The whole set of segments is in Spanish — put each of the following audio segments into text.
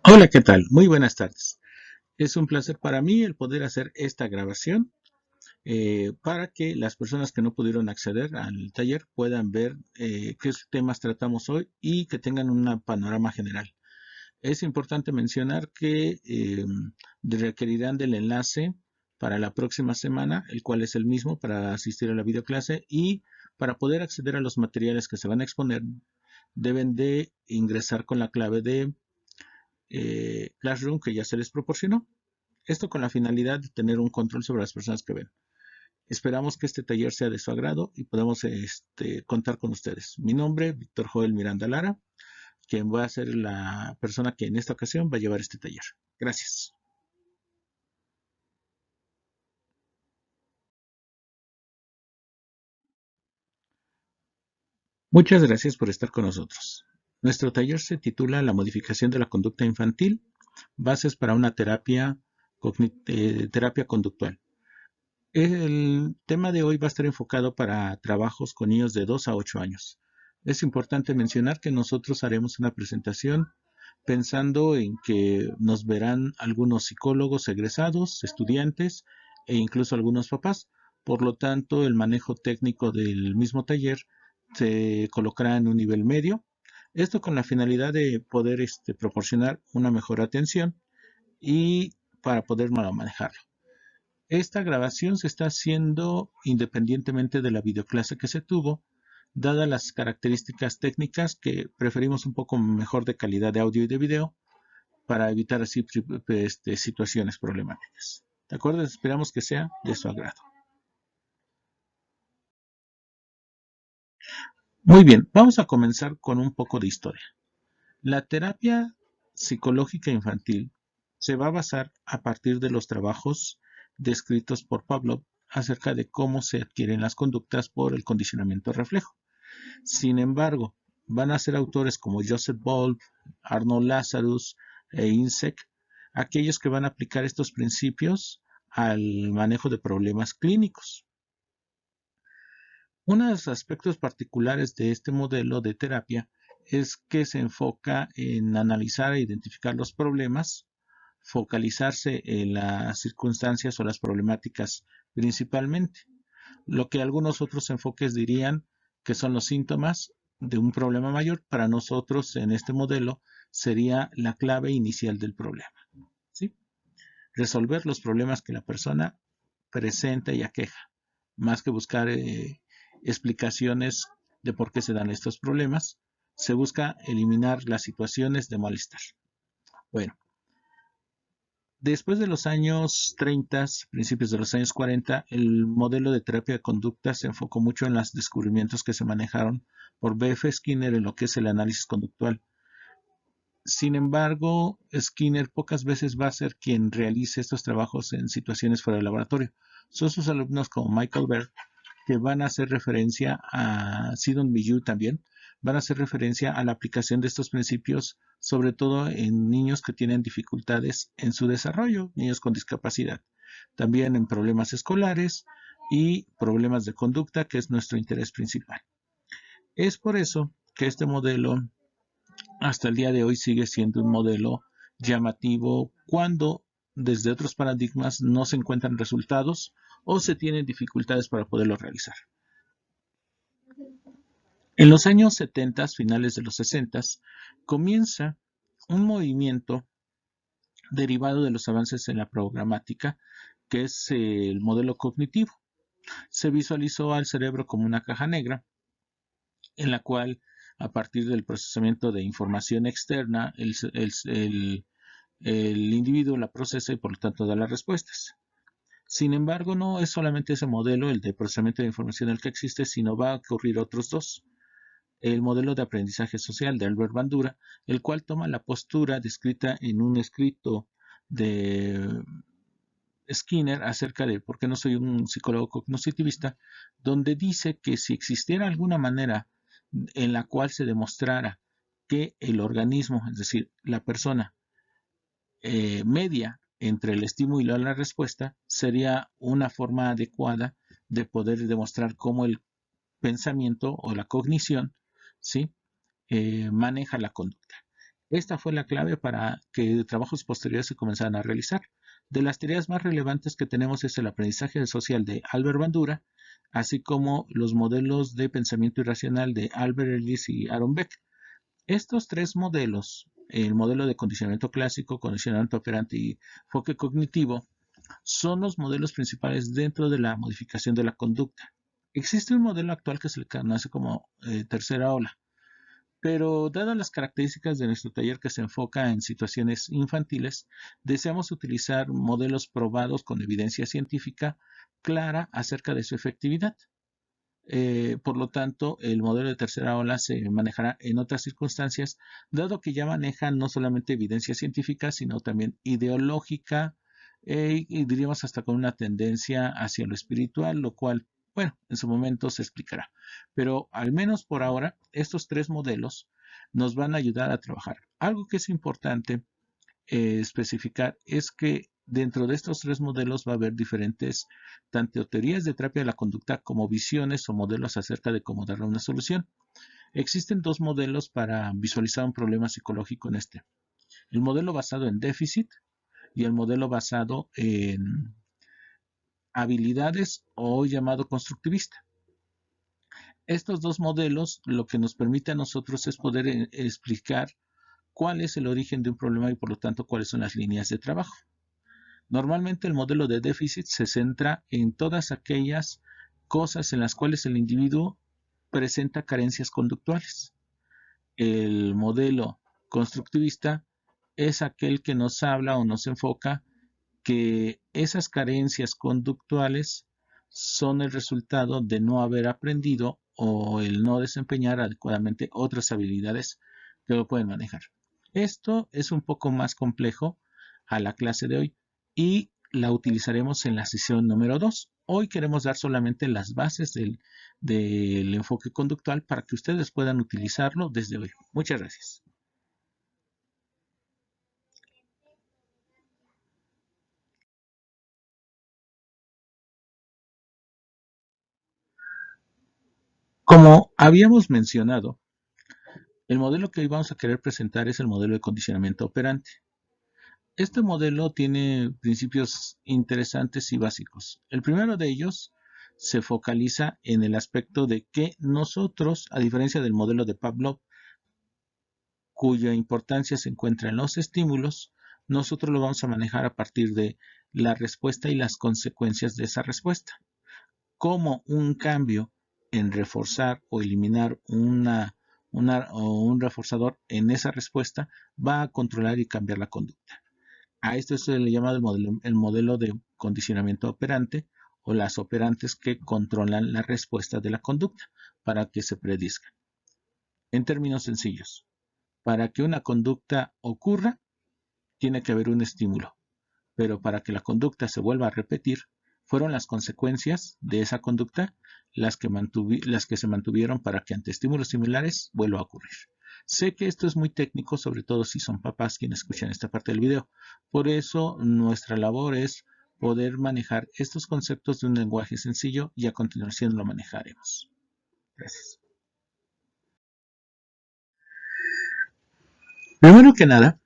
Hola, ¿qué tal? Muy buenas tardes. Es un placer para mí el poder hacer esta grabación para que las personas que no pudieron acceder al taller puedan ver qué temas tratamos hoy y que tengan un panorama general. Es importante mencionar que requerirán del enlace para la próxima semana, el cual es el mismo para asistir a la videoclase y para poder acceder a los materiales que se van a exponer, deben de ingresar con la clave de Classroom que ya se les proporcionó. Esto con la finalidad de tener un control sobre las personas que ven. Esperamos que este taller sea de su agrado y podamos contar con ustedes. Mi nombre, Víctor Joel Miranda Lara, quien va a ser la persona que en esta ocasión va a llevar este taller. Gracias. Muchas gracias por estar con nosotros. Nuestro taller se titula La modificación de la conducta infantil, bases para una terapia conductual. El tema de hoy va a estar enfocado para trabajos con niños de 2 a 8 años. Es importante mencionar que nosotros haremos una presentación pensando en que nos verán algunos psicólogos egresados, estudiantes e incluso algunos papás. Por lo tanto, el manejo técnico del mismo taller se colocará en un nivel medio. Esto con la finalidad de poder proporcionar una mejor atención y para poder manejarlo. Esta grabación se está haciendo independientemente de la videoclase que se tuvo, dadas las características técnicas que preferimos un poco mejor de calidad de audio y de video para evitar así situaciones problemáticas. ¿De acuerdo? Esperamos que sea de su agrado. Muy bien, vamos a comenzar con un poco de historia. La terapia psicológica infantil se va a basar a partir de los trabajos descritos por Pavlov acerca de cómo se adquieren las conductas por el condicionamiento reflejo. Sin embargo, van a ser autores como Joseph Wolf, Arnold Lazarus e INSEC aquellos que van a aplicar estos principios al manejo de problemas clínicos. Uno de los aspectos particulares de este modelo de terapia es que se enfoca en analizar e identificar los problemas, focalizarse en las circunstancias o las problemáticas principalmente, lo que algunos otros enfoques dirían que son los síntomas de un problema mayor. Para nosotros en este modelo sería la clave inicial del problema, ¿sí? Resolver los problemas que la persona presenta y aqueja, más que buscar explicaciones de por qué se dan estos problemas, se busca eliminar las situaciones de malestar. Bueno, después de los años 30, principios de los años 40, el modelo de terapia de conducta se enfocó mucho en los descubrimientos que se manejaron por B.F. Skinner en lo que es el análisis conductual. Sin embargo, Skinner pocas veces va a ser quien realice estos trabajos en situaciones fuera del laboratorio. Son sus alumnos como Michael Baird, que van a hacer referencia a Sidon Millou también, van a hacer referencia a la aplicación de estos principios, sobre todo en niños que tienen dificultades en su desarrollo, niños con discapacidad, también en problemas escolares y problemas de conducta, que es nuestro interés principal. Es por eso que este modelo hasta el día de hoy sigue siendo un modelo llamativo cuando desde otros paradigmas no se encuentran resultados o se tienen dificultades para poderlo realizar. En los años 70, finales de los 60, comienza un movimiento derivado de los avances en la programática, que es el modelo cognitivo. Se visualizó al cerebro como una caja negra, en la cual, a partir del procesamiento de información externa, el individuo la procesa y por lo tanto da las respuestas. Sin embargo, no es solamente ese modelo, el de procesamiento de información, el que existe, sino va a ocurrir otros dos. El modelo de aprendizaje social de Albert Bandura, el cual toma la postura descrita en un escrito de Skinner acerca de por qué no soy un psicólogo cognitivista, donde dice que si existiera alguna manera en la cual se demostrara que el organismo, es decir, la persona, media entre el estímulo y la respuesta, sería una forma adecuada de poder demostrar cómo el pensamiento o la cognición, ¿sí? Maneja la conducta. Esta fue la clave para que trabajos posteriores se comenzaran a realizar. De las teorías más relevantes que tenemos es el aprendizaje social de Albert Bandura, así como los modelos de pensamiento irracional de Albert Ellis y Aaron Beck. Estos tres modelos, el modelo de condicionamiento clásico, condicionamiento operante y enfoque cognitivo, son los modelos principales dentro de la modificación de la conducta. Existe un modelo actual que se le conoce como tercera ola, pero dadas las características de nuestro taller que se enfoca en situaciones infantiles, deseamos utilizar modelos probados con evidencia científica clara acerca de su efectividad. Por lo tanto, el modelo de tercera ola se manejará en otras circunstancias, dado que ya maneja no solamente evidencia científica, sino también ideológica, y diríamos hasta con una tendencia hacia lo espiritual, lo cual, bueno, en su momento se explicará. Pero al menos por ahora, estos tres modelos nos van a ayudar a trabajar. Algo que es importante especificar es que dentro de estos tres modelos va a haber diferentes tanto teorías de terapia de la conducta como visiones o modelos acerca de cómo darle una solución. Existen dos modelos para visualizar un problema psicológico en este. El modelo basado en déficit y el modelo basado en habilidades o llamado constructivista. Estos dos modelos lo que nos permite a nosotros es poder explicar cuál es el origen de un problema y por lo tanto cuáles son las líneas de trabajo. Normalmente el modelo de déficit se centra en todas aquellas cosas en las cuales el individuo presenta carencias conductuales. El modelo constructivista es aquel que nos habla o nos enfoca que esas carencias conductuales son el resultado de no haber aprendido o el no desempeñar adecuadamente otras habilidades que lo pueden manejar. Esto es un poco más complejo a la clase de hoy y la utilizaremos en la sesión número 2. Hoy queremos dar solamente las bases del enfoque conductual para que ustedes puedan utilizarlo desde hoy. Muchas gracias. Como habíamos mencionado, el modelo que hoy vamos a querer presentar es el modelo de condicionamiento operante. Este modelo tiene principios interesantes y básicos. El primero de ellos se focaliza en el aspecto de que nosotros, a diferencia del modelo de Pavlov, cuya importancia se encuentra en los estímulos, nosotros lo vamos a manejar a partir de la respuesta y las consecuencias de esa respuesta. Como un cambio en reforzar o eliminar un reforzador en esa respuesta va a controlar y cambiar la conducta. A esto se le llama el modelo de condicionamiento operante o las operantes que controlan la respuesta de la conducta para que se predizca. En términos sencillos, para que una conducta ocurra, tiene que haber un estímulo, pero para que la conducta se vuelva a repetir, fueron las consecuencias de esa conducta las que se mantuvieron para que ante estímulos similares vuelva a ocurrir. Sé que esto es muy técnico, sobre todo si son papás quienes escuchan esta parte del video. Por eso nuestra labor es poder manejar estos conceptos de un lenguaje sencillo y a continuación lo manejaremos. Gracias. Primero que nada,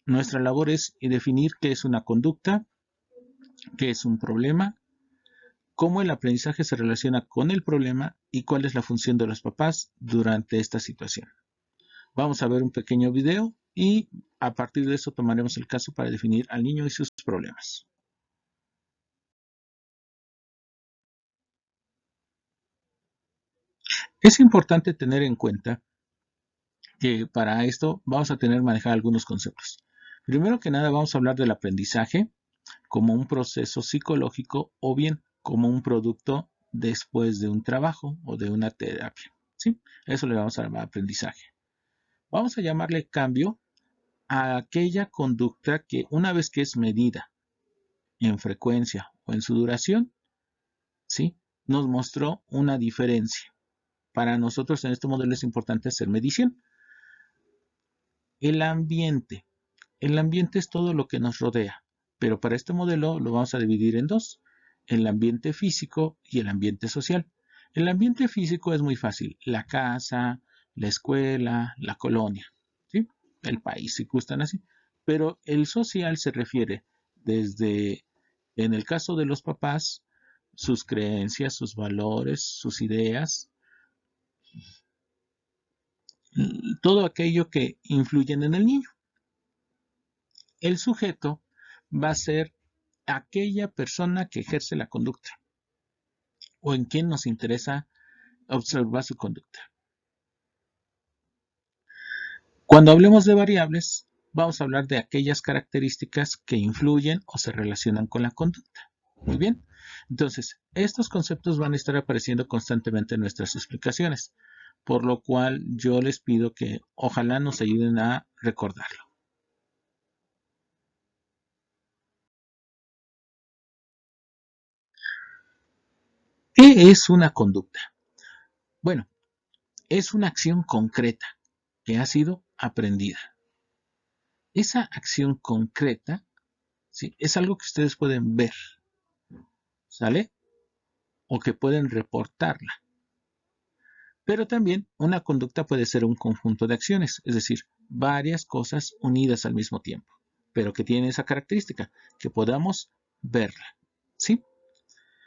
nuestra labor es definir qué es una conducta, qué es un problema, cómo el aprendizaje se relaciona con el problema y cuál es la función de los papás durante esta situación. Vamos a ver un pequeño video y a partir de eso tomaremos el caso para definir al niño y sus problemas. Es importante tener en cuenta que para esto vamos a tener que manejar algunos conceptos. Primero que nada vamos a hablar del aprendizaje como un proceso psicológico o bien como un producto después de un trabajo o de una terapia. ¿Sí? Eso le vamos a llamar aprendizaje. Vamos a llamarle cambio a aquella conducta que una vez que es medida en frecuencia o en su duración, ¿sí? Nos mostró una diferencia. Para nosotros en este modelo es importante hacer medición. El ambiente. El ambiente es todo lo que nos rodea, pero para este modelo lo vamos a dividir en dos, el ambiente físico y el ambiente social. El ambiente físico es muy fácil, la casa, la escuela, la colonia, ¿sí? el país, si gustan así. Pero el social se refiere desde, en el caso de los papás, sus creencias, sus valores, sus ideas, todo aquello que influyen en el niño. El sujeto va a ser aquella persona que ejerce la conducta o en quien nos interesa observar su conducta. Cuando hablemos de variables, vamos a hablar de aquellas características que influyen o se relacionan con la conducta. Muy bien. Entonces, estos conceptos van a estar apareciendo constantemente en nuestras explicaciones, por lo cual yo les pido que ojalá nos ayuden a recordarlo. ¿Qué es una conducta? Bueno, es una acción concreta que ha sido aprendida. Esa acción concreta, ¿sí?, es algo que ustedes pueden ver, ¿sale? O que pueden reportarla. Pero también una conducta puede ser un conjunto de acciones, es decir, varias cosas unidas al mismo tiempo, pero que tienen esa característica, que podamos verla, ¿sí?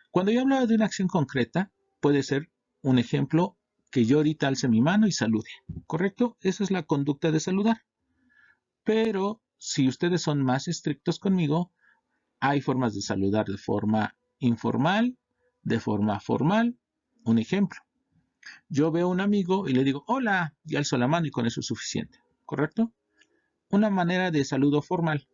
Cuando yo hablo de una acción concreta, puede ser un ejemplo que yo ahorita alce mi mano y salude, ¿correcto? Esa es la conducta de saludar. Pero si ustedes son más estrictos conmigo, hay formas de saludar de forma informal, de forma formal. Un ejemplo, yo veo a un amigo y le digo, hola, y alzo la mano y con eso es suficiente, ¿correcto? Una manera de saludo formal.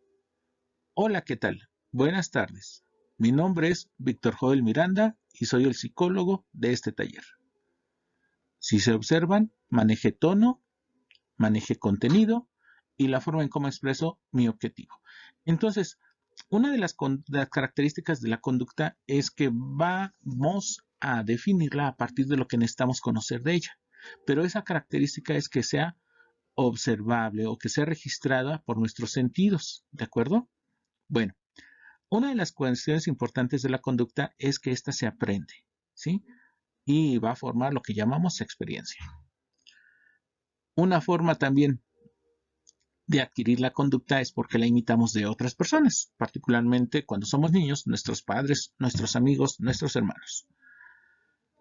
Hola, ¿qué tal? Buenas tardes. Mi nombre es Víctor Joel Miranda y soy el psicólogo de este taller. Si se observan, manejé tono, manejé contenido y la forma en cómo expreso mi objetivo. Entonces, una de las características de la conducta es que vamos a definirla a partir de lo que necesitamos conocer de ella. Pero esa característica es que sea observable o que sea registrada por nuestros sentidos, ¿de acuerdo? Bueno, una de las cuestiones importantes de la conducta es que ésta se aprende, ¿sí? Y va a formar lo que llamamos experiencia. Una forma también de adquirir la conducta es porque la imitamos de otras personas, particularmente cuando somos niños, nuestros padres, nuestros amigos, nuestros hermanos.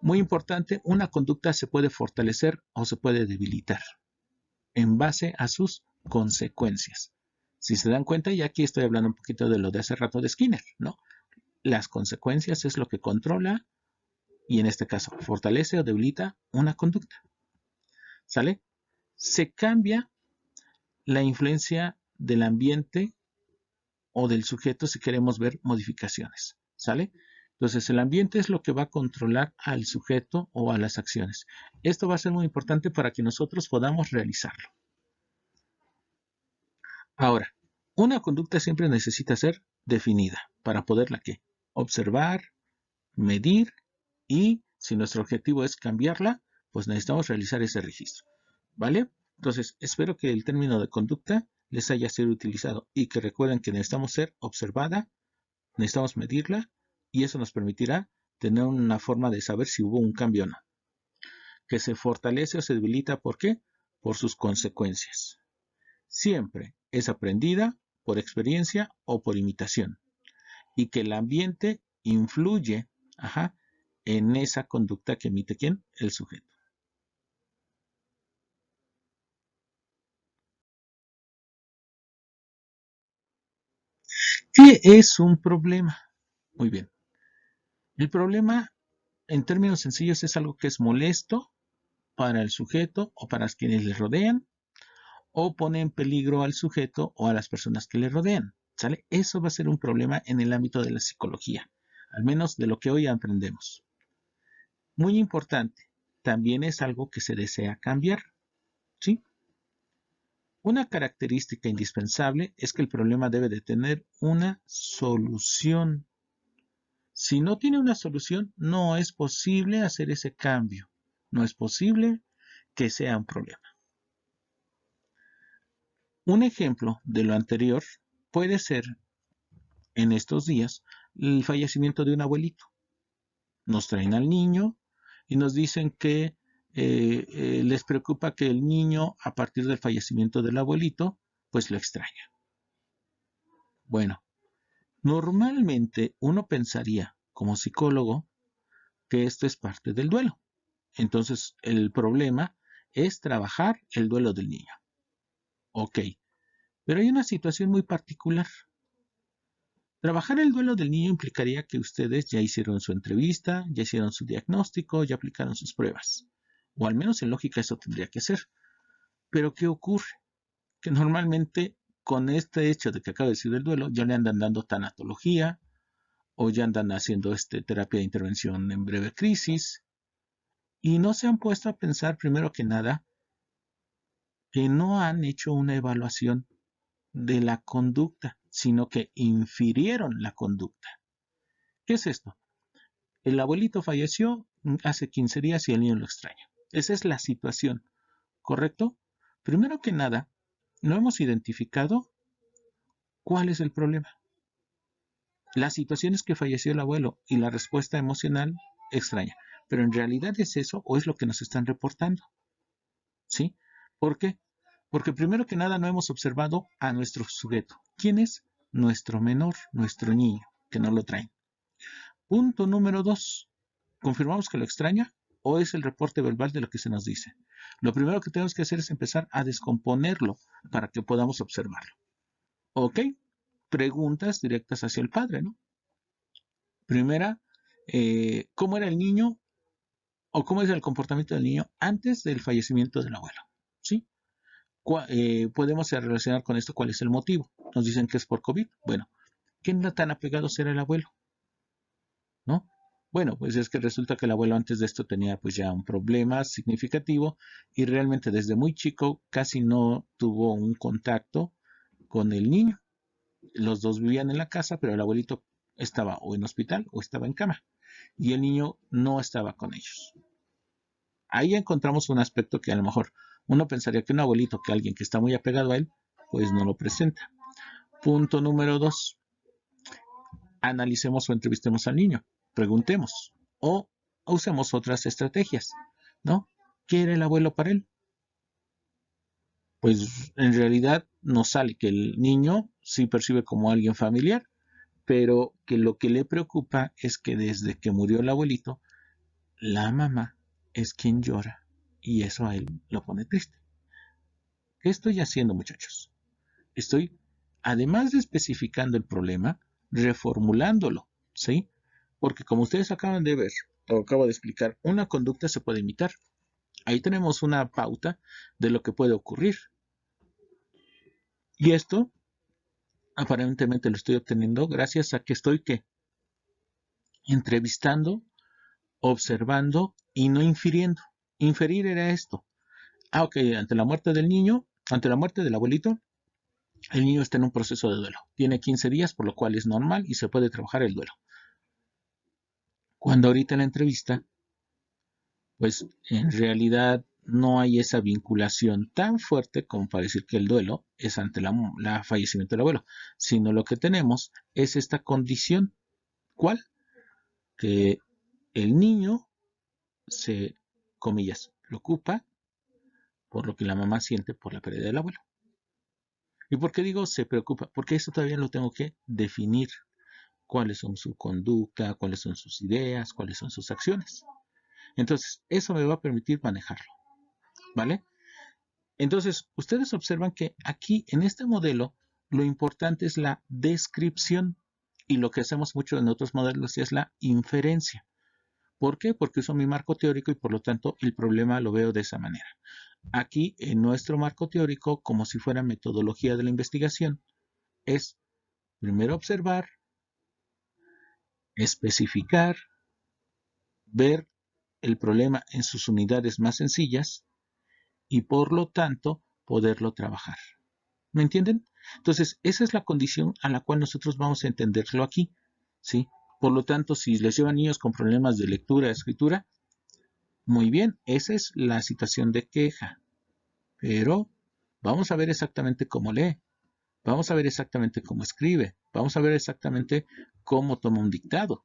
Muy importante, una conducta se puede fortalecer o se puede debilitar en base a sus consecuencias. Si se dan cuenta, y aquí estoy hablando un poquito de lo de hace rato de Skinner, ¿no? Las consecuencias es lo que controla y en este caso fortalece o debilita una conducta. ¿Sale? Se cambia la influencia del ambiente o del sujeto si queremos ver modificaciones. ¿Sale? Entonces el ambiente es lo que va a controlar al sujeto o a las acciones. Esto va a ser muy importante para que nosotros podamos realizarlo. Ahora, una conducta siempre necesita ser definida para poderla ¿qué? Observar, medir y si nuestro objetivo es cambiarla, pues necesitamos realizar ese registro. ¿Vale? Entonces, espero que el término de conducta les haya sido utilizado y que recuerden que necesitamos ser observada, necesitamos medirla y eso nos permitirá tener una forma de saber si hubo un cambio o no. Que se fortalece o se debilita, ¿por qué? Por sus consecuencias. Siempre es aprendida por experiencia o por imitación. Y que el ambiente influye, en esa conducta que emite ¿quién? El sujeto. ¿Qué es un problema? Muy bien. El problema, en términos sencillos, es algo que es molesto para el sujeto o para quienes le rodean o pone en peligro al sujeto o a las personas que le rodean. ¿Sale? Eso va a ser un problema en el ámbito de la psicología, al menos de lo que hoy aprendemos. Muy importante, también es algo que se desea cambiar. ¿Sí? Una característica indispensable es que el problema debe de tener una solución. Si no tiene una solución, no es posible hacer ese cambio. No es posible que sea un problema. Un ejemplo de lo anterior puede ser en estos días el fallecimiento de un abuelito. Nos traen al niño y nos dicen que les preocupa que el niño, a partir del fallecimiento del abuelito, pues lo extraña. Bueno, normalmente uno pensaría, como psicólogo, que esto es parte del duelo. Entonces, el problema es trabajar el duelo del niño. Ok, pero hay una situación muy particular. Trabajar el duelo del niño implicaría que ustedes ya hicieron su entrevista, ya hicieron su diagnóstico, ya aplicaron sus pruebas. O al menos en lógica eso tendría que ser. Pero ¿qué ocurre? Que normalmente con este hecho de que acabo de decir el duelo, ya le andan dando tanatología o ya andan haciendo terapia de intervención en breve crisis y no se han puesto a pensar primero que nada que no han hecho una evaluación de la conducta, sino que infirieron la conducta. ¿Qué es esto? El abuelito falleció hace 15 días y el niño lo extraña. Esa es la situación, ¿correcto? Primero que nada, no hemos identificado cuál es el problema. La situación es que falleció el abuelo y la respuesta emocional extraña. Pero en realidad es eso o es lo que nos están reportando. ¿Sí? ¿Por qué? Porque primero que nada no hemos observado a nuestro sujeto. ¿Quién es? Nuestro menor, nuestro niño, que no lo traen. Punto número 2. ¿Confirmamos que lo extraña o es el reporte verbal de lo que se nos dice? Lo primero que tenemos que hacer es empezar a descomponerlo para que podamos observarlo. ¿Ok? Preguntas directas hacia el padre, ¿no? Primera, ¿cómo era el niño o cómo es el comportamiento del niño antes del fallecimiento del abuelo? ¿Sí? Podemos relacionar con esto cuál es el motivo. Nos dicen que es por COVID. Bueno, ¿qué tan apegado era el abuelo? ¿No? Bueno, pues es que resulta que el abuelo antes de esto tenía pues ya un problema significativo y realmente desde muy chico casi no tuvo un contacto con el niño. Los dos vivían en la casa, pero el abuelito estaba o en hospital o estaba en cama y el niño no estaba con ellos. Ahí encontramos un aspecto que a lo mejor uno pensaría que un abuelito, que alguien que está muy apegado a él, pues no lo presenta. Punto número 2. Analicemos o entrevistemos al niño. Preguntemos. O usemos otras estrategias, ¿no? ¿Qué era el abuelo para él? Pues en realidad nos sale que el niño sí percibe como alguien familiar, pero que lo que le preocupa es que desde que murió el abuelito, la mamá es quien llora y eso a él lo pone triste. ¿Qué estoy haciendo, muchachos? Estoy, además de especificando el problema, reformulándolo, ¿sí? Porque como ustedes acaban de ver, o acabo de explicar, una conducta se puede imitar. Ahí tenemos una pauta de lo que puede ocurrir. Y esto, aparentemente lo estoy obteniendo gracias a que estoy, ¿qué? Entrevistando, observando y no infiriendo. Inferir era esto. Ok, ante la muerte del niño, ante la muerte del abuelito, el niño está en un proceso de duelo. Tiene 15 días, por lo cual es normal y se puede trabajar el duelo. Cuando ahorita en la entrevista, pues en realidad no hay esa vinculación tan fuerte como para decir que el duelo es ante la fallecimiento del abuelo, sino lo que tenemos es esta condición. ¿Cuál? Que el niño se, comillas, preocupa por lo que la mamá siente por la pérdida del abuelo. ¿Y por qué digo se preocupa? Porque eso todavía lo tengo que definir. Cuáles son su conducta, cuáles son sus ideas, cuáles son sus acciones. Entonces, eso me va a permitir manejarlo, ¿vale? Entonces, ustedes observan que aquí en este modelo lo importante es la descripción y lo que hacemos mucho en otros modelos es la inferencia. ¿Por qué? Porque uso mi marco teórico y por lo tanto el problema lo veo de esa manera. Aquí en nuestro marco teórico, como si fuera metodología de la investigación, es primero observar, especificar, ver el problema en sus unidades más sencillas y por lo tanto poderlo trabajar. ¿Me entienden? Entonces, esa es la condición a la cual nosotros vamos a entenderlo aquí, ¿sí? Por lo tanto, si les llevan niños con problemas de lectura, escritura, muy bien, esa es la situación de queja. Pero vamos a ver exactamente cómo lee, vamos a ver exactamente cómo escribe, vamos a ver exactamente cómo toma un dictado.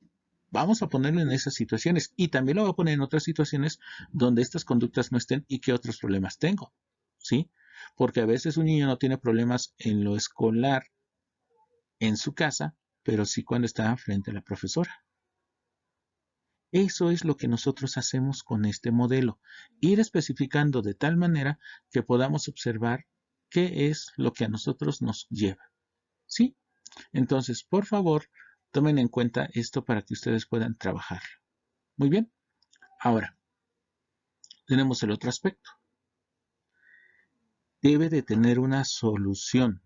vamos a ponerlo en esas situaciones y también lo voy a poner en otras situaciones donde estas conductas no estén y qué otros problemas tengo, ¿sí? Porque a veces un niño no tiene problemas en lo escolar en su casa, pero sí cuando está frente a la profesora. Eso es lo que nosotros hacemos con este modelo, ir especificando de tal manera que podamos observar qué es lo que a nosotros nos lleva, ¿sí? Entonces, por favor, tomen en cuenta esto para que ustedes puedan trabajarlo. Muy bien. Ahora, tenemos el otro aspecto. Debe de tener una solución.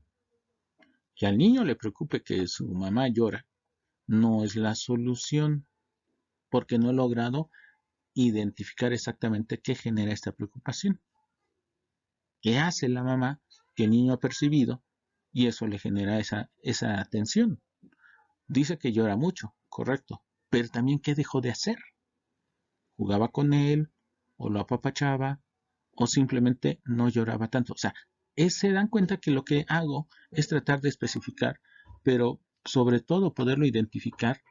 Que al niño le preocupe que su mamá llora, no es la solución, porque no he logrado identificar exactamente qué genera esta preocupación. ¿Qué hace la mamá que el niño ha percibido? Y eso le genera esa tensión. Dice que llora mucho, correcto, pero también ¿qué dejó de hacer? ¿Jugaba con él? ¿O lo apapachaba? ¿O simplemente no lloraba tanto? O sea, se dan cuenta que lo que hago es tratar de especificar, pero sobre todo poderlo identificar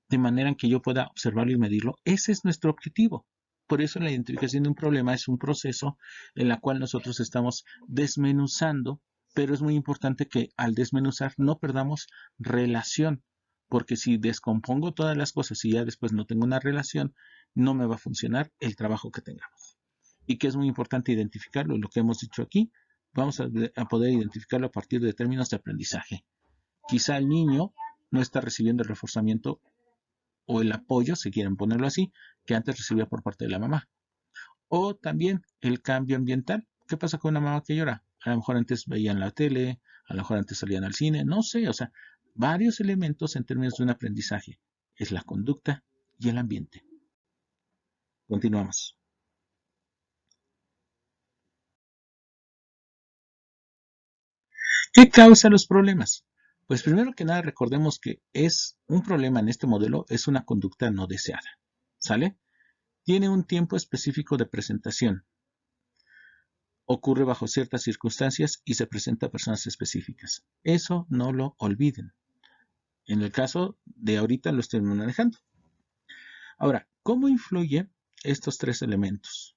de manera en que yo pueda observarlo y medirlo. Ese es nuestro objetivo. Por eso la identificación de un problema es un proceso en el cual nosotros estamos desmenuzando, pero es muy importante que al desmenuzar no perdamos relación, porque si descompongo todas las cosas y ya después no tengo una relación, no me va a funcionar el trabajo que tengamos. Y que es muy importante identificarlo, lo que hemos dicho aquí, vamos a poder identificarlo a partir de términos de aprendizaje. Quizá el niño no está recibiendo el reforzamiento o el apoyo, si quieren ponerlo así, que antes recibía por parte de la mamá. O también el cambio ambiental. ¿Qué pasa con una mamá que llora? A lo mejor antes veían la tele, a lo mejor antes salían al cine, no sé, o sea, varios elementos en términos de un aprendizaje. Es la conducta y el ambiente. Continuamos. ¿Qué causa los problemas? Pues primero que nada recordemos que es un problema en este modelo, es una conducta no deseada. ¿Sale? Tiene un tiempo específico de presentación. Ocurre bajo ciertas circunstancias y se presenta a personas específicas. Eso no lo olviden. En el caso de ahorita lo estoy manejando. Ahora, ¿cómo influyen estos tres elementos?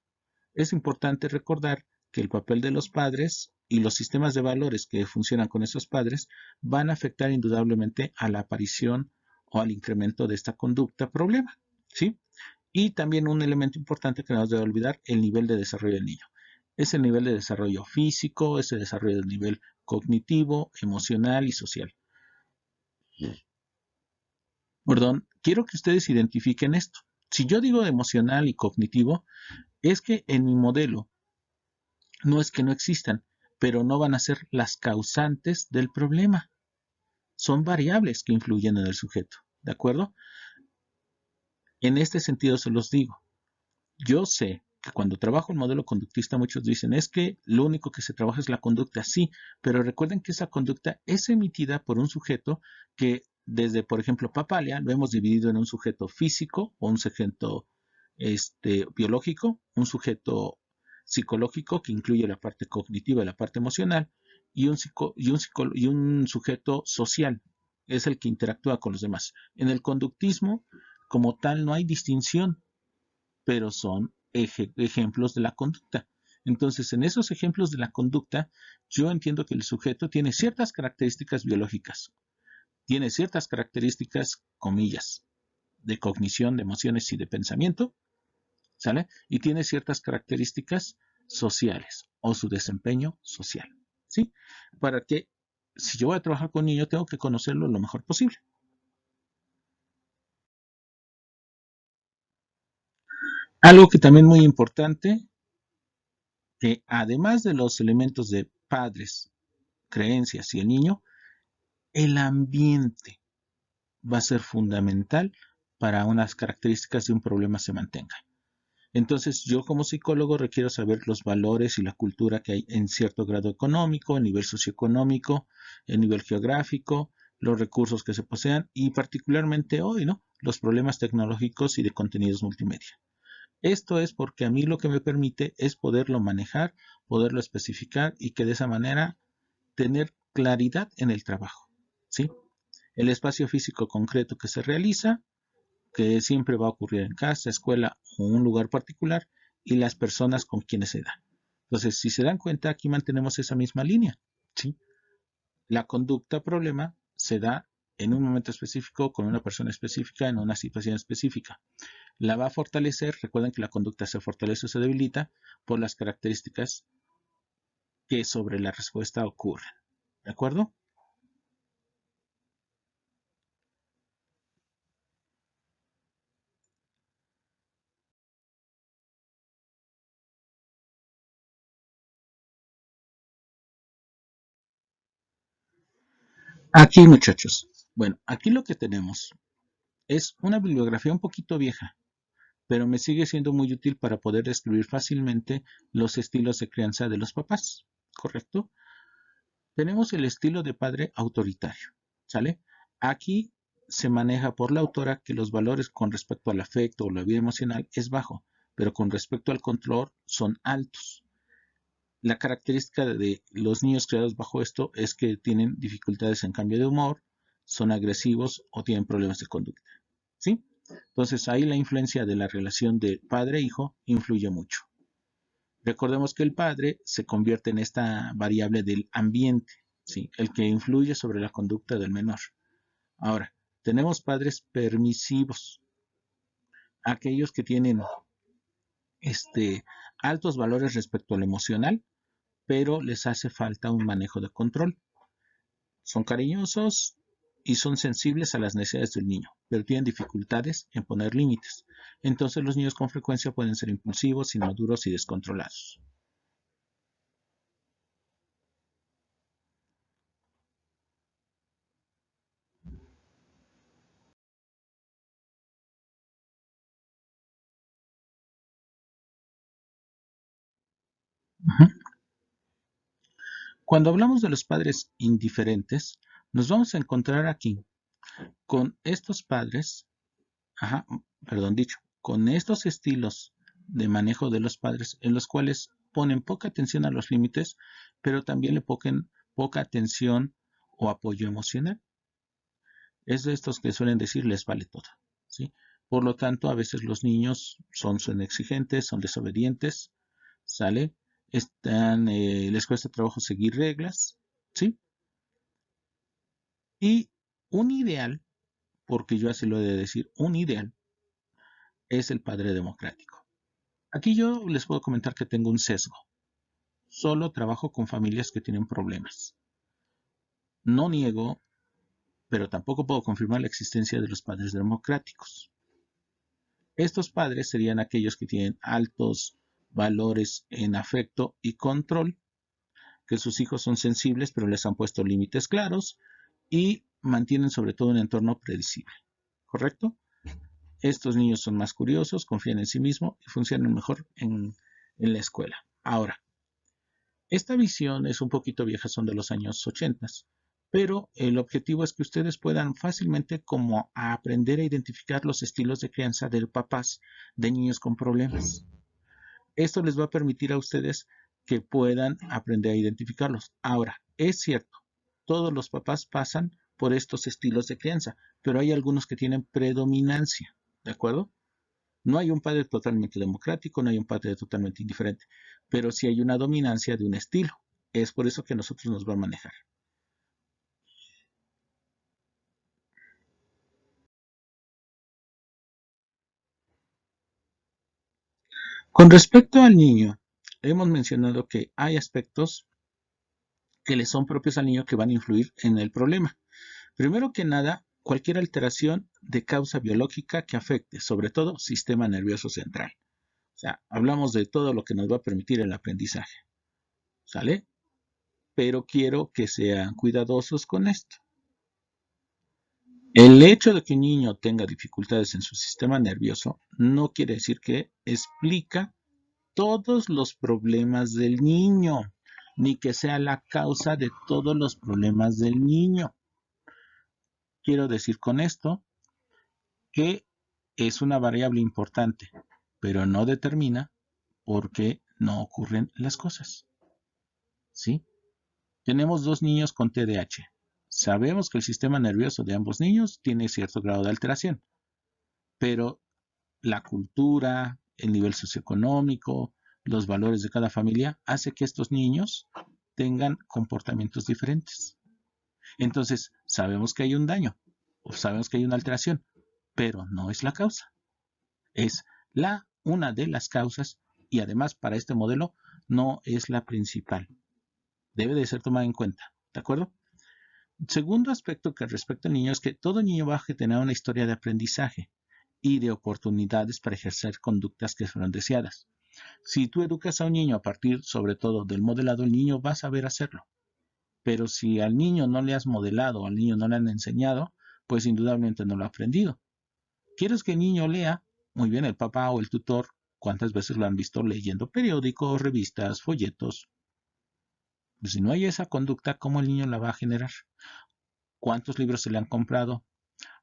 Es importante recordar que el papel de los padres y los sistemas de valores que funcionan con esos padres van a afectar indudablemente a la aparición o al incremento de esta conducta problema, ¿sí? Y también un elemento importante que no nos debe olvidar, el nivel de desarrollo del niño. Es el nivel de desarrollo físico, es el desarrollo del nivel cognitivo, emocional y social. Perdón, quiero que ustedes identifiquen esto. Si yo digo emocional y cognitivo, es que en mi modelo no es que no existan, pero no van a ser las causantes del problema. Son variables que influyen en el sujeto, ¿de acuerdo? En este sentido se los digo. Yo sé que cuando trabajo el modelo conductista muchos dicen es que lo único que se trabaja es la conducta, sí, pero recuerden que esa conducta es emitida por un sujeto que desde, por ejemplo, Papalia lo hemos dividido en un sujeto físico o un sujeto biológico, un sujeto psicológico que incluye la parte cognitiva y la parte emocional y un sujeto social, es el que interactúa con los demás. En el conductismo, como tal, no hay distinción, pero son ejemplos de la conducta. Entonces, en esos ejemplos de la conducta, yo entiendo que el sujeto tiene ciertas características biológicas, tiene ciertas características, comillas, de cognición, de emociones y de pensamiento, ¿sale? Y tiene ciertas características sociales o su desempeño social, ¿sí? Para que, si yo voy a trabajar con niño, tengo que conocerlo lo mejor posible. Algo que también muy importante, que además de los elementos de padres, creencias y el niño, el ambiente va a ser fundamental para unas características de un problema se mantenga. Entonces, yo como psicólogo requiero saber los valores y la cultura que hay en cierto grado económico, en nivel socioeconómico, en nivel geográfico, los recursos que se posean y particularmente hoy, ¿no? Los problemas tecnológicos y de contenidos multimedia. Esto es porque a mí lo que me permite es poderlo manejar, poderlo especificar y que de esa manera tener claridad en el trabajo, ¿sí? El espacio físico concreto que se realiza, que siempre va a ocurrir en casa, escuela o un lugar particular, y las personas con quienes se da. Entonces, si se dan cuenta, aquí mantenemos esa misma línea, ¿sí? La conducta problema se da en un momento específico, con una persona específica, en una situación específica. La va a fortalecer, recuerden que la conducta se fortalece o se debilita por las características que sobre la respuesta ocurren. ¿De acuerdo? Aquí, muchachos. Bueno, aquí lo que tenemos es una bibliografía un poquito vieja, pero me sigue siendo muy útil para poder describir fácilmente los estilos de crianza de los papás, ¿correcto? Tenemos el estilo de padre autoritario, ¿sale? Aquí se maneja por la autora que los valores con respecto al afecto o la vida emocional es bajo, pero con respecto al control son altos. La característica de los niños criados bajo esto es que tienen dificultades en cambio de humor, son agresivos o tienen problemas de conducta, ¿sí? Entonces ahí la influencia de la relación de padre-hijo influye mucho. Recordemos que el padre se convierte en esta variable del ambiente, ¿sí? El que influye sobre la conducta del menor. Ahora, tenemos padres permisivos, aquellos que tienen altos valores respecto al emocional, pero les hace falta un manejo de control. Son cariñosos y son sensibles a las necesidades del niño, pero tienen dificultades en poner límites. Entonces los niños con frecuencia pueden ser impulsivos, inmaduros y descontrolados. Cuando hablamos de los padres indiferentes, nos vamos a encontrar aquí con estos padres, ajá, perdón dicho, con estos estilos de manejo de los padres en los cuales ponen poca atención a los límites, pero también le ponen poca atención o apoyo emocional. Es de estos que suelen decir les vale todo, ¿sí? Por lo tanto, a veces los niños son exigentes, son desobedientes, ¿sale? Les cuesta trabajo seguir reglas, ¿sí? Y un ideal, porque yo así lo he de decir, un ideal es el padre democrático. Aquí yo les puedo comentar que tengo un sesgo. Solo trabajo con familias que tienen problemas. No niego, pero tampoco puedo confirmar la existencia de los padres democráticos. Estos padres serían aquellos que tienen altos valores en afecto y control, que sus hijos son sensibles pero les han puesto límites claros y mantienen sobre todo un entorno predecible. ¿Correcto? Estos niños son más curiosos, confían en sí mismos y funcionan mejor en la escuela. Ahora, esta visión es un poquito vieja, son de los años 80, pero el objetivo es que ustedes puedan fácilmente como aprender a identificar los estilos de crianza de papás de niños con problemas. Esto les va a permitir a ustedes que puedan aprender a identificarlos. Ahora, es cierto, todos los papás pasan por estos estilos de crianza, pero hay algunos que tienen predominancia, ¿de acuerdo? No hay un padre totalmente democrático, no hay un padre totalmente indiferente, pero sí hay una dominancia de un estilo. Es por eso que a nosotros nos va a manejar. Con respecto al niño, hemos mencionado que hay aspectos que le son propios al niño que van a influir en el problema. Primero que nada, cualquier alteración de causa biológica que afecte, sobre todo, sistema nervioso central. O sea, hablamos de todo lo que nos va a permitir el aprendizaje. ¿Sale? Pero quiero que sean cuidadosos con esto. El hecho de que un niño tenga dificultades en su sistema nervioso no quiere decir que explica todos los problemas del niño, ni que sea la causa de todos los problemas del niño. Quiero decir con esto que es una variable importante, pero no determina por qué no ocurren las cosas. ¿Sí? Tenemos dos niños con TDAH. Sabemos que el sistema nervioso de ambos niños tiene cierto grado de alteración, pero la cultura, el nivel socioeconómico, los valores de cada familia hace que estos niños tengan comportamientos diferentes. Entonces, sabemos que hay un daño o sabemos que hay una alteración, pero no es la causa. Es una de las causas y además para este modelo no es la principal. Debe de ser tomada en cuenta, ¿de acuerdo? Segundo aspecto que respecta al niño es que todo niño va a tener una historia de aprendizaje y de oportunidades para ejercer conductas que fueron deseadas. Si tú educas a un niño a partir sobre todo del modelado, el niño va a saber hacerlo. Pero si al niño no le has modelado, al niño no le han enseñado, pues indudablemente no lo ha aprendido. ¿Quieres que el niño lea? Muy bien, el papá o el tutor, ¿cuántas veces lo han visto leyendo periódicos, revistas, folletos? Pues si no hay esa conducta, ¿cómo el niño la va a generar? ¿Cuántos libros se le han comprado?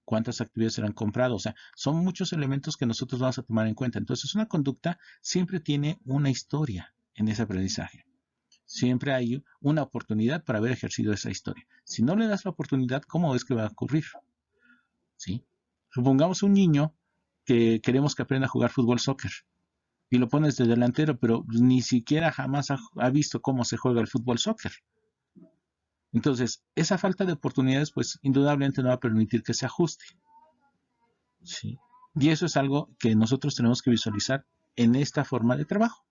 ¿Cuántas actividades se le han comprado? O sea, son muchos elementos que nosotros vamos a tomar en cuenta. Entonces, una conducta siempre tiene una historia en ese aprendizaje. Siempre hay una oportunidad para haber ejercido esa historia. Si no le das la oportunidad, ¿cómo es que va a ocurrir? ¿Sí? Supongamos un niño que queremos que aprenda a jugar fútbol soccer y lo pones de delantero, pero ni siquiera jamás ha visto cómo se juega el fútbol soccer. Entonces, esa falta de oportunidades, pues indudablemente no va a permitir que se ajuste. ¿Sí? Y eso es algo que nosotros tenemos que visualizar en esta forma de trabajo.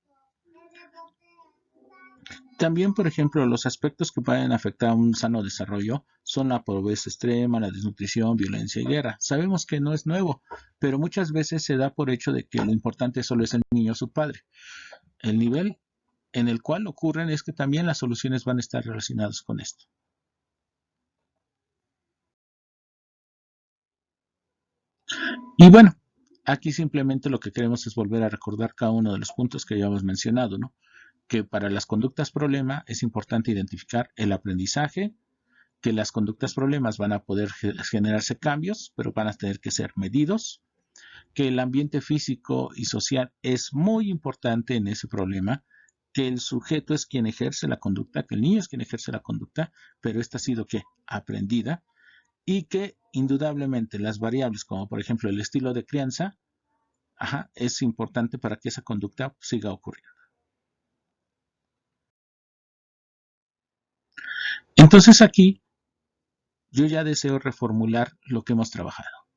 También, por ejemplo, los aspectos que pueden afectar a un sano desarrollo son la pobreza extrema, la desnutrición, violencia y guerra. Sabemos que no es nuevo, pero muchas veces se da por hecho de que lo importante solo es el niño o su padre. El nivel en el cual ocurren es que también las soluciones van a estar relacionadas con esto. Y bueno, aquí simplemente lo que queremos es volver a recordar cada uno de los puntos que ya hemos mencionado, ¿no? Que para las conductas problema es importante identificar el aprendizaje, que las conductas problemas van a poder generarse cambios, pero van a tener que ser medidos, que el ambiente físico y social es muy importante en ese problema, que el sujeto es quien ejerce la conducta, que el niño es quien ejerce la conducta, pero esta ha sido ¿qué? Aprendida, y que indudablemente las variables, como por ejemplo el estilo de crianza, es importante para que esa conducta siga ocurriendo. Entonces aquí yo ya deseo reformular lo que hemos trabajado.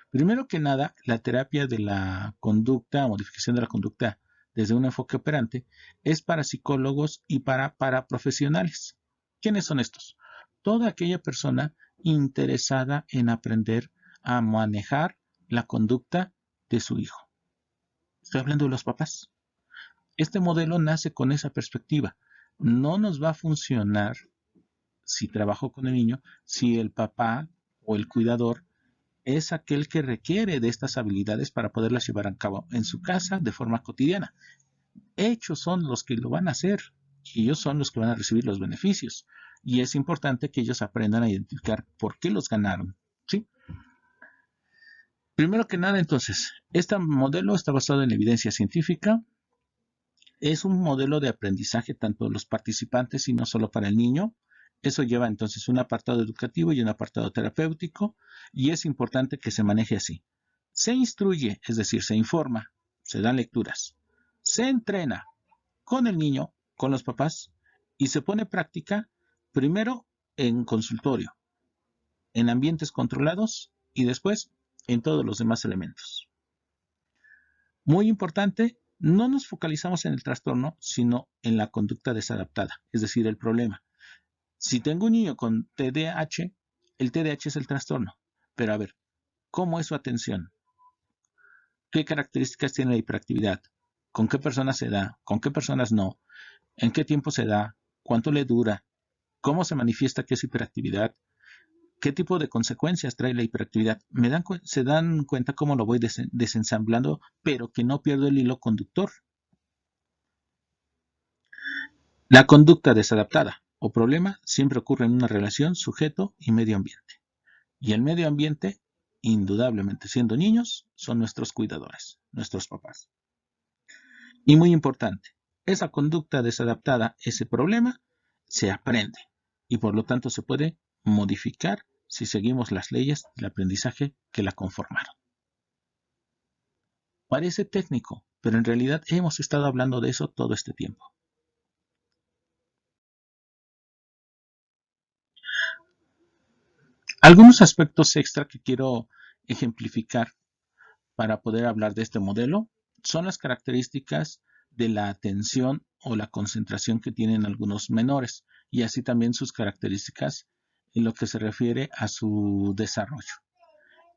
Primero que nada, la terapia de la conducta, modificación de la conducta desde un enfoque operante, es para psicólogos y para profesionales. ¿Quiénes son estos? Toda aquella persona interesada en aprender a manejar la conducta de su hijo. Estoy hablando de los papás. Este modelo nace con esa perspectiva. No nos va a funcionar si trabajo con el niño si el papá o el cuidador es aquel que requiere de estas habilidades para poderlas llevar a cabo en su casa de forma cotidiana. Ellos son los que lo van a hacer y ellos son los que van a recibir los beneficios. Y es importante que ellos aprendan a identificar por qué los ganaron. ¿Sí? Primero que nada, entonces, este modelo está basado en evidencia científica. Es un modelo de aprendizaje tanto de los participantes y no solo para el niño. Eso lleva entonces un apartado educativo y un apartado terapéutico y es importante que se maneje así. Se instruye, es decir, se informa, se dan lecturas, se entrena con el niño, con los papás y se pone práctica primero en consultorio, en ambientes controlados y después en todos los demás elementos. Muy importante, no nos focalizamos en el trastorno, sino en la conducta desadaptada, es decir, el problema. Si tengo un niño con TDAH, el TDAH es el trastorno. Pero a ver, ¿cómo es su atención? ¿Qué características tiene la hiperactividad? ¿Con qué personas se da? ¿Con qué personas no? ¿En qué tiempo se da? ¿Cuánto le dura? ¿Cómo se manifiesta que es hiperactividad? ¿Qué tipo de consecuencias trae la hiperactividad? Se dan cuenta cómo lo voy desensamblando, pero que no pierdo el hilo conductor. La conducta desadaptada o problema siempre ocurre en una relación sujeto y medio ambiente. Y el medio ambiente, indudablemente siendo niños, son nuestros cuidadores, nuestros papás. Y muy importante, esa conducta desadaptada, ese problema, se aprende y por lo tanto se puede modificar si seguimos las leyes del aprendizaje que la conformaron. Parece técnico, pero en realidad hemos estado hablando de eso todo este tiempo. Algunos aspectos extra que quiero ejemplificar para poder hablar de este modelo son las características de la atención o la concentración que tienen algunos menores y así también sus características en lo que se refiere a su desarrollo.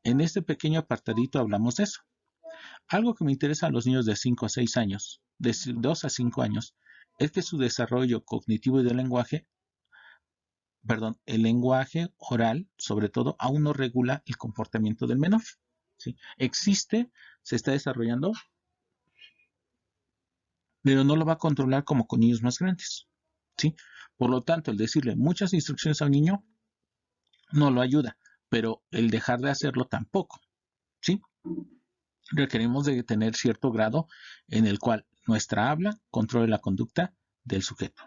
En este pequeño apartadito hablamos de eso. Algo que me interesa a los niños de 5 a 6 años, de 2 a 5 años, es que su desarrollo cognitivo y de lenguaje, perdón, el lenguaje oral, sobre todo, aún no regula el comportamiento del menor. ¿Sí? Existe, se está desarrollando, pero no lo va a controlar como con niños más grandes. ¿Sí? Por lo tanto, el decirle muchas instrucciones a un niño no lo ayuda, pero el dejar de hacerlo tampoco. ¿Sí? Requerimos de tener cierto grado en el cual nuestra habla controle la conducta del sujeto.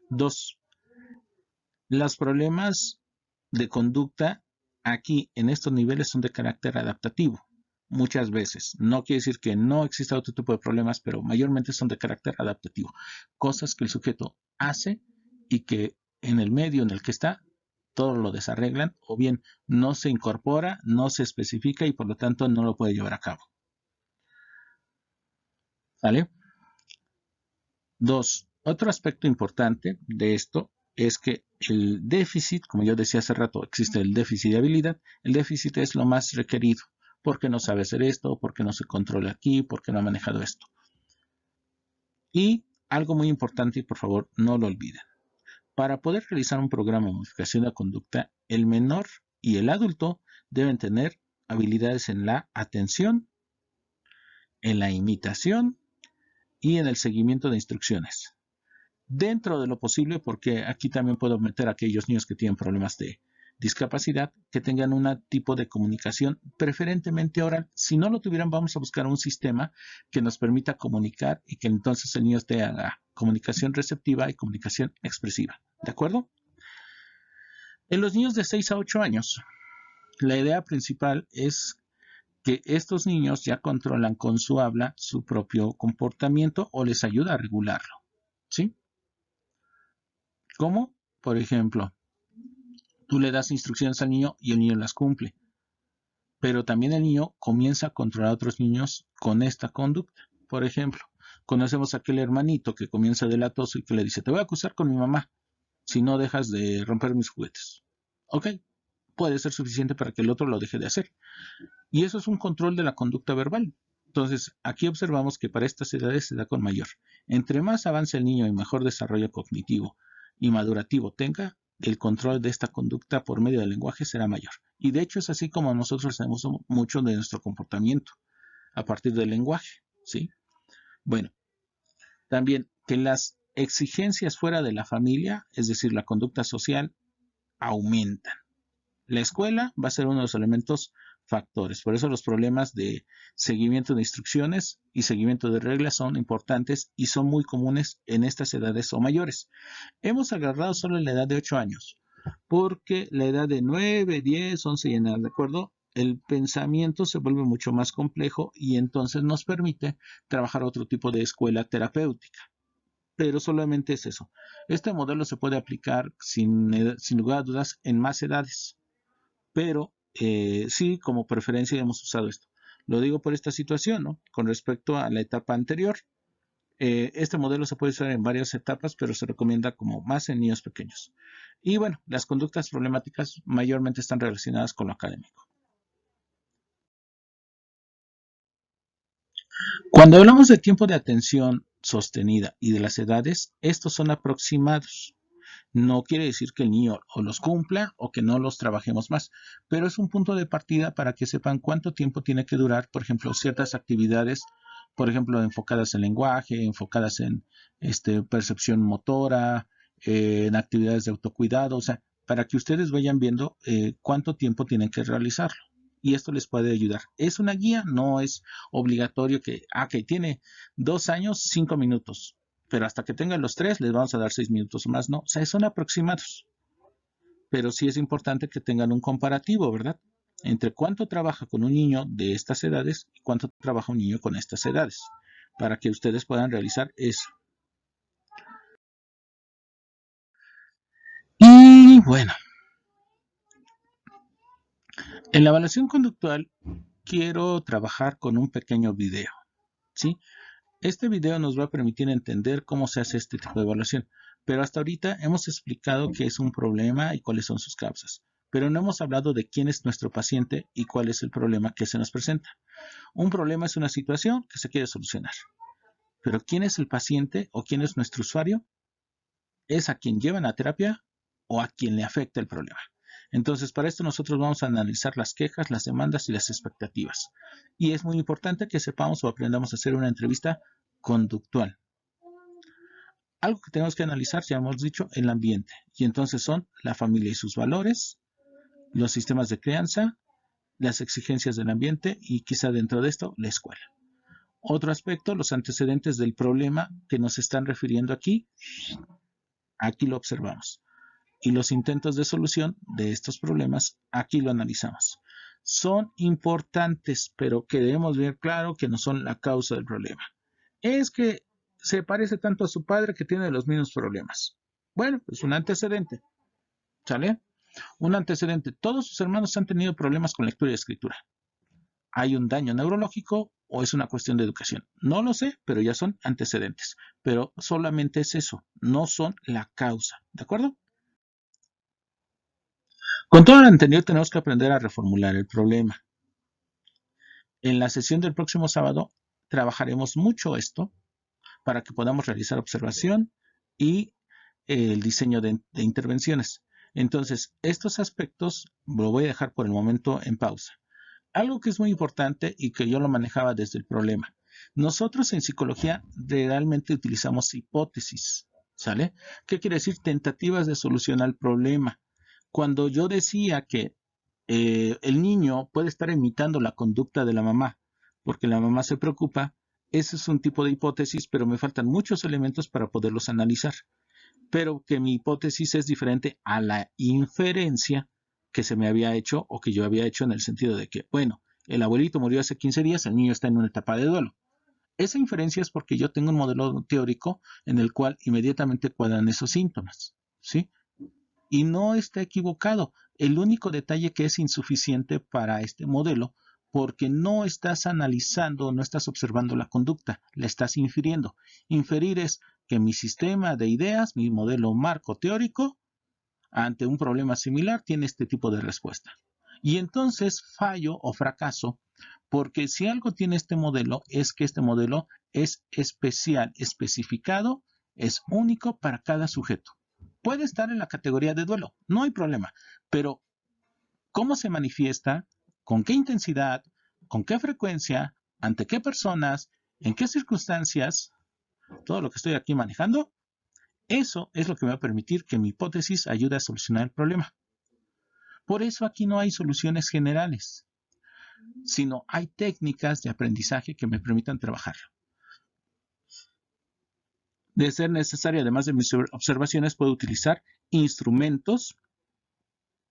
2. Los problemas de conducta aquí en estos niveles son de carácter adaptativo. Muchas veces. No quiere decir que no exista otro tipo de problemas, pero mayormente son de carácter adaptativo. Cosas que el sujeto hace y que en el medio en el que está, todo lo desarreglan o bien no se incorpora, no se especifica y por lo tanto no lo puede llevar a cabo. ¿Vale? 2. Otro aspecto importante de esto es que el déficit, como yo decía hace rato, existe el déficit de habilidad. El déficit es lo más requerido. Porque no sabe hacer esto, porque no se controla aquí, porque no ha manejado esto. Y algo muy importante, y por favor no lo olviden. Para poder realizar un programa de modificación de conducta, el menor y el adulto deben tener habilidades en la atención, en la imitación y en el seguimiento de instrucciones. Dentro de lo posible, porque aquí también puedo meter a aquellos niños que tienen problemas de discapacidad, que tengan un tipo de comunicación preferentemente oral. Si no lo tuvieran, vamos a buscar un sistema que nos permita comunicar y que entonces el niño tenga comunicación receptiva y comunicación expresiva. ¿De acuerdo? En los niños de 6 a 8 años, la idea principal es que estos niños ya controlan con su habla su propio comportamiento o les ayuda a regularlo. ¿Sí? ¿Cómo? Por ejemplo, tú le das instrucciones al niño y el niño las cumple. Pero también el niño comienza a controlar a otros niños con esta conducta. Por ejemplo, conocemos a aquel hermanito que comienza de latoso y que le dice, te voy a acusar con mi mamá si no dejas de romper mis juguetes. Ok, puede ser suficiente para que el otro lo deje de hacer. Y eso es un control de la conducta verbal. Entonces, aquí observamos que para estas edades se da con mayor. Entre más avance el niño y mejor desarrollo cognitivo y madurativo tenga, el control de esta conducta por medio del lenguaje será mayor. Y de hecho es así como nosotros hacemos mucho de nuestro comportamiento a partir del lenguaje, ¿sí? Bueno, también que las exigencias fuera de la familia, es decir, la conducta social, aumentan. La escuela va a ser uno de los elementos factores. Por eso los problemas de seguimiento de instrucciones y seguimiento de reglas son importantes y son muy comunes en estas edades o mayores. Hemos agarrado solo la edad de 8 años, porque la edad de 9, 10, 11 y en el acuerdo, el pensamiento se vuelve mucho más complejo y entonces nos permite trabajar otro tipo de escuela terapéutica. Pero solamente es eso. Este modelo se puede aplicar sin lugar a dudas en más edades, pero sí, como preferencia hemos usado esto. Lo digo por esta situación, ¿no? Con respecto a la etapa anterior, este modelo se puede usar en varias etapas, pero se recomienda como más en niños pequeños. Y bueno, las conductas problemáticas mayormente están relacionadas con lo académico. Cuando hablamos de tiempo de atención sostenida y de las edades, estos son aproximados. No quiere decir que el niño o los cumpla o que no los trabajemos más, pero es un punto de partida para que sepan cuánto tiempo tiene que durar, por ejemplo, ciertas actividades, por ejemplo, enfocadas en lenguaje, enfocadas en percepción motora, en actividades de autocuidado, o sea, para que ustedes vayan viendo cuánto tiempo tienen que realizarlo. Y esto les puede ayudar. Es una guía, no es obligatorio que tiene 2 años, 5 minutos, pero hasta que tengan los 3 les vamos a dar 6 minutos más, no, o sea, son aproximados, pero sí es importante que tengan un comparativo, ¿verdad? entre cuánto trabaja con un niño de estas edades y cuánto trabaja un niño con estas edades, para que ustedes puedan realizar eso. Y bueno, en la evaluación conductual quiero trabajar con un pequeño video, ¿sí? Este video nos va a permitir entender cómo se hace este tipo de evaluación, pero hasta ahorita hemos explicado qué es un problema y cuáles son sus causas, pero no hemos hablado de quién es nuestro paciente y cuál es el problema que se nos presenta. Un problema es una situación que se quiere solucionar, pero quién es el paciente o quién es nuestro usuario es a quien llevan a terapia o a quien le afecta el problema. Entonces, para esto nosotros vamos a analizar las quejas, las demandas y las expectativas. Y es muy importante que sepamos o aprendamos a hacer una entrevista conductual. Algo que tenemos que analizar, ya hemos dicho, el ambiente. Y entonces son la familia y sus valores, los sistemas de crianza, las exigencias del ambiente y quizá dentro de esto la escuela. Otro aspecto, los antecedentes del problema que nos están refiriendo aquí. Aquí lo observamos. Y los intentos de solución de estos problemas, aquí lo analizamos. Son importantes, pero queremos ver claro que no son la causa del problema. Es que se parece tanto a su padre que tiene los mismos problemas. Bueno, es un antecedente. ¿Sale? Un antecedente. Todos sus hermanos han tenido problemas con lectura y escritura. ¿Hay un daño neurológico o es una cuestión de educación? No lo sé, pero ya son antecedentes. Pero solamente es eso, no son la causa. ¿De acuerdo? Con todo lo anterior tenemos que aprender a reformular el problema. En la sesión del próximo sábado trabajaremos mucho esto para que podamos realizar observación y el diseño de intervenciones. Entonces, estos aspectos lo voy a dejar por el momento en pausa. Algo que es muy importante y que yo lo manejaba desde el problema. Nosotros en psicología realmente utilizamos hipótesis, ¿sale? ¿Qué quiere decir? Tentativas de solución al problema. Cuando yo decía que el niño puede estar imitando la conducta de la mamá, porque la mamá se preocupa, ese es un tipo de hipótesis, pero me faltan muchos elementos para poderlos analizar. Pero que mi hipótesis es diferente a la inferencia que se me había hecho o que yo había hecho en el sentido de que, bueno, el abuelito murió hace 15 días, el niño está en una etapa de duelo. Esa inferencia es porque yo tengo un modelo teórico en el cual inmediatamente cuadran esos síntomas, ¿sí? Y no está equivocado. El único detalle que es insuficiente para este modelo, porque no estás analizando, no estás observando la conducta, la estás infiriendo. Inferir es que mi sistema de ideas, mi modelo marco teórico, ante un problema similar, tiene este tipo de respuesta. Y entonces fallo o fracaso, porque si algo tiene este modelo, es que este modelo es especial, especificado, es único para cada sujeto. Puede estar en la categoría de duelo, no hay problema, pero ¿cómo se manifiesta? ¿Con qué intensidad? ¿Con qué frecuencia? ¿Ante qué personas? ¿En qué circunstancias? Todo lo que estoy aquí manejando, eso es lo que me va a permitir que mi hipótesis ayude a solucionar el problema. Por eso aquí no hay soluciones generales, sino hay técnicas de aprendizaje que me permitan trabajar. De ser necesario, además de mis observaciones, puedo utilizar instrumentos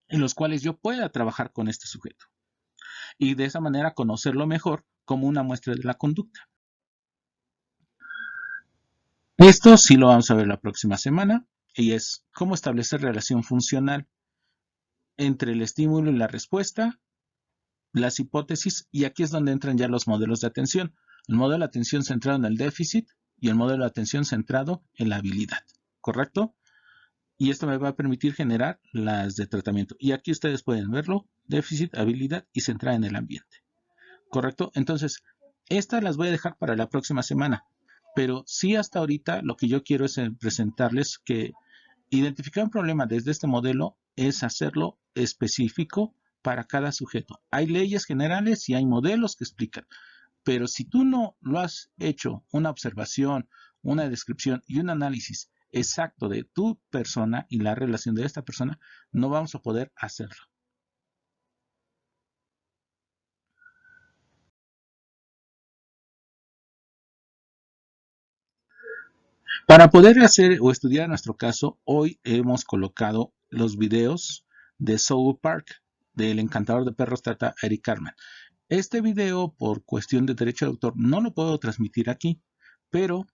en los cuales yo pueda trabajar con este sujeto y de esa manera conocerlo mejor como una muestra de la conducta. Esto sí lo vamos a ver la próxima semana y es cómo establecer relación funcional entre el estímulo y la respuesta, las hipótesis, y aquí es donde entran ya los modelos de atención. El modelo de atención centrado en el déficit y el modelo de atención centrado en la habilidad, ¿correcto? Y esto me va a permitir generar las de tratamiento. Y aquí ustedes pueden verlo, déficit, habilidad y centrada en el ambiente, ¿correcto? Entonces, estas las voy a dejar para la próxima semana, pero sí hasta ahorita lo que yo quiero es presentarles que identificar un problema desde este modelo es hacerlo específico para cada sujeto. Hay leyes generales y hay modelos que explican, pero si tú no lo has hecho una observación, una descripción y un análisis exacto de tu persona y la relación de esta persona, no vamos a poder hacerlo. Para poder hacer o estudiar nuestro caso, hoy hemos colocado los videos de Soul Park. del Encantador de Perros trata a Eric Carmen. Este video, por cuestión de derecho de autor, no lo puedo transmitir aquí, pero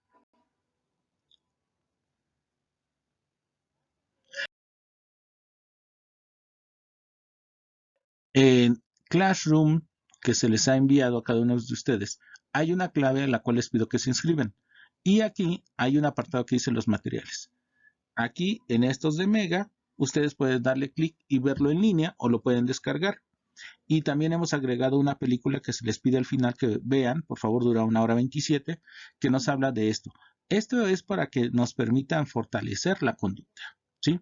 en Classroom, que se les ha enviado a cada uno de ustedes, hay una clave a la cual les pido que se inscriban. Y aquí hay un apartado que dice los materiales. Aquí, en estos de Mega, ustedes pueden darle clic y verlo en línea o lo pueden descargar. Y también hemos agregado una película que se les pide al final que vean, por favor, dura 1 hora 27, que nos habla de esto. Esto es para que nos permitan fortalecer la conducta, ¿sí?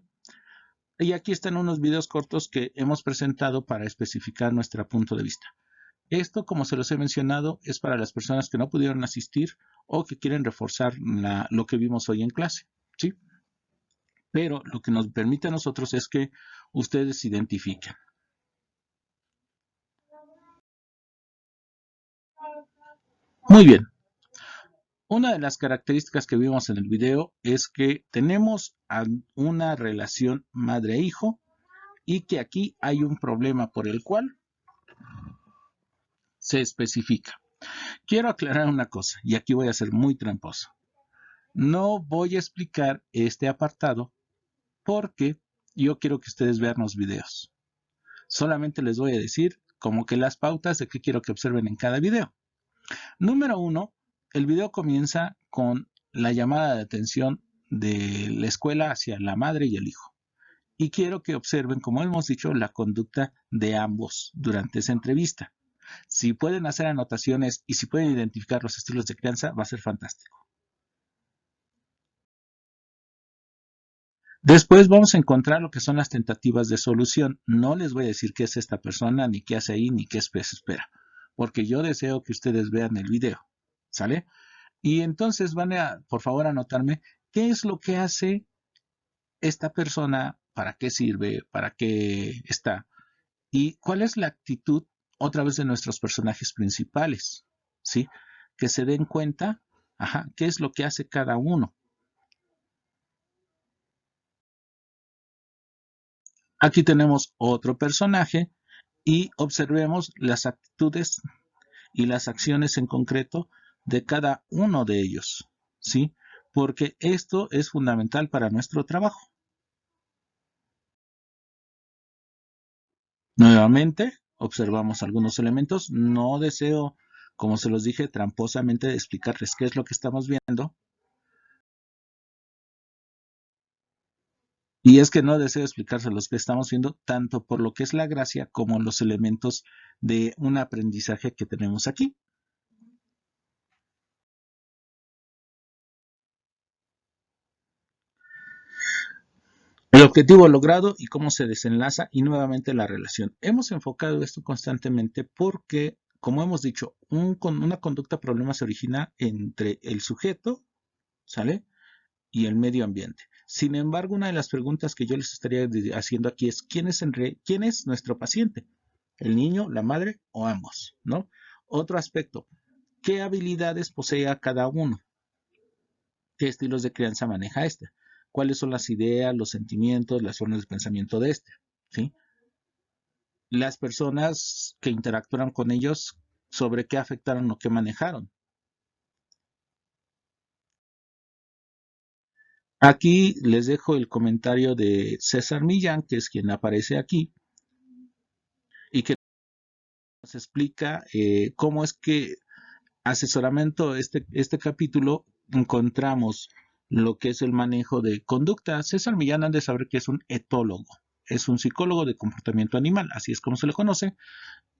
Y aquí están unos videos cortos que hemos presentado para especificar nuestro punto de vista. Esto, como se los he mencionado, es para las personas que no pudieron asistir o que quieren reforzar lo que vimos hoy en clase, ¿sí? Pero lo que nos permite a nosotros es que ustedes identifiquen. Muy bien. Una de las características que vimos en el video es que tenemos una relación madre-hijo y que aquí hay un problema por el cual se especifica. Quiero aclarar una cosa, y aquí voy a ser muy tramposo. No voy a explicar este apartado porque yo quiero que ustedes vean los videos. Solamente les voy a decir como que las pautas de qué quiero que observen en cada video. Número 1, el video comienza con la llamada de atención de la escuela hacia la madre y el hijo. Y quiero que observen, como hemos dicho, la conducta de ambos durante esa entrevista. Si pueden hacer anotaciones y si pueden identificar los estilos de crianza, va a ser fantástico. Después vamos a encontrar lo que son las tentativas de solución. No les voy a decir qué es esta persona, ni qué hace ahí, ni qué se espera, porque yo deseo que ustedes vean el video. ¿Sale? Y entonces van a, por favor, anotarme qué es lo que hace esta persona, para qué sirve, para qué está, y cuál es la actitud otra vez de nuestros personajes principales, ¿sí? Que se den cuenta, ajá, qué es lo que hace cada uno. Aquí tenemos otro personaje y observemos las actitudes y las acciones en concreto de cada uno de ellos, ¿sí? Porque esto es fundamental para nuestro trabajo. Nuevamente, observamos algunos elementos. No deseo, como se los dije, tramposamente explicarles qué es lo que estamos viendo. Y es que no deseo explicarse los que estamos viendo, tanto por lo que es la gracia como los elementos de un aprendizaje que tenemos aquí. El objetivo logrado y cómo se desenlaza y nuevamente la relación. Hemos enfocado esto constantemente porque, como hemos dicho, una conducta problema se origina entre el sujeto, ¿sale? Y el medio ambiente. Sin embargo, una de las preguntas que yo les estaría haciendo aquí es ¿quién es nuestro paciente? ¿El niño, la madre o ambos? ¿No? Otro aspecto, ¿qué habilidades posee a cada uno? ¿Qué estilos de crianza maneja este? ¿Cuáles son las ideas, los sentimientos, las formas de pensamiento de este? ¿Sí? Las personas que interactúan con ellos, ¿sobre qué afectaron o qué manejaron? Aquí les dejo el comentario de César Millán, que es quien aparece aquí, y que nos explica cómo es que asesoramiento este capítulo encontramos lo que es el manejo de conducta. César Millán han de saber que es un etólogo, es un psicólogo de comportamiento animal, así es como se le conoce,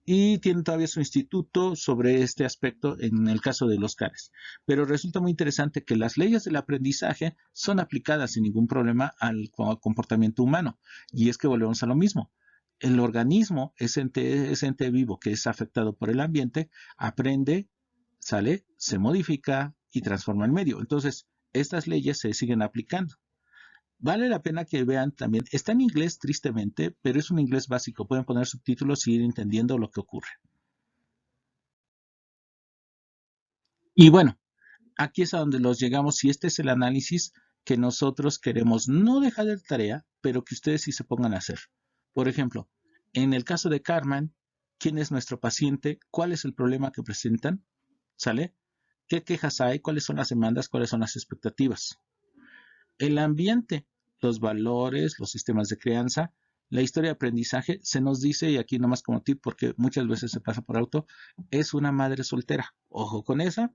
y tiene todavía su instituto sobre este aspecto en el caso de los canes. Pero resulta muy interesante que las leyes del aprendizaje son aplicadas sin ningún problema al comportamiento humano. Y es que volvemos a lo mismo. El organismo, ese ente vivo que es afectado por el ambiente, aprende, sale, se modifica y transforma el medio. Entonces, estas leyes se siguen aplicando. Vale la pena que vean también. Está en inglés, tristemente, pero es un inglés básico. Pueden poner subtítulos y ir entendiendo lo que ocurre. Y bueno, aquí es a donde los llegamos y este es el análisis que nosotros queremos no dejar de tarea, pero que ustedes sí se pongan a hacer. Por ejemplo, En el caso de Carmen, ¿quién es nuestro paciente? ¿Cuál es el problema que presentan? ¿Sale? ¿Qué quejas hay? ¿Cuáles son las demandas? ¿Cuáles son las expectativas? El ambiente, los valores, los sistemas de crianza, la historia de aprendizaje, se nos dice, y aquí nomás como tip, porque muchas veces se pasa por auto, es una madre soltera. Ojo con esa,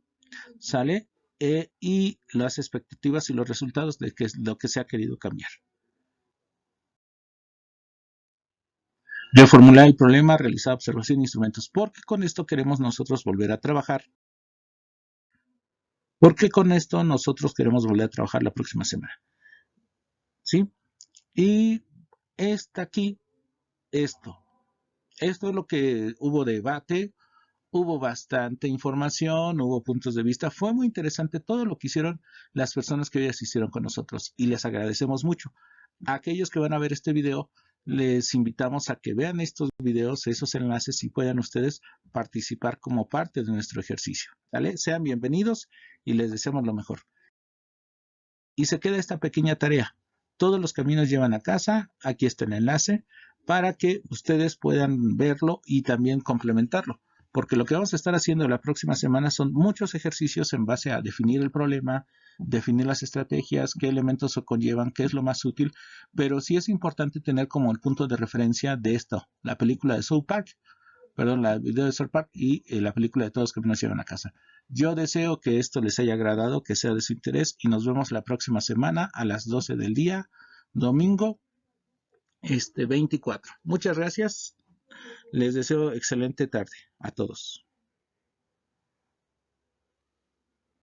¿sale? Y las expectativas y los resultados de que es lo que se ha querido cambiar. Reformular el problema, realizar observación de instrumentos, porque con esto queremos nosotros volver a trabajar. Porque con esto nosotros queremos volver a trabajar la próxima semana. ¿Sí? Y está aquí esto. Esto es lo que hubo debate, hubo bastante información, hubo puntos de vista. Fue muy interesante todo lo que hicieron las personas que hoy asistieron con nosotros y les agradecemos mucho. A aquellos que van a ver este video, les invitamos a que vean estos videos, esos enlaces y puedan ustedes participar como parte de nuestro ejercicio. ¿Vale? Sean bienvenidos y les deseamos lo mejor. Y se queda esta pequeña tarea. Todos los caminos llevan a casa. Aquí está el enlace para que ustedes puedan verlo y también complementarlo. Porque lo que vamos a estar haciendo la próxima semana son muchos ejercicios en base a definir el problema, definir las estrategias, qué elementos se conllevan, qué es lo más útil. Pero sí es importante tener como el punto de referencia de esto, la película de South Park, perdón, la video de South Park y la película de Todos los caminos llevan a casa. Yo deseo que esto les haya agradado, que sea de su interés y nos vemos la próxima semana a las 12 del día, domingo 24. Muchas gracias. Les deseo excelente tarde a todos.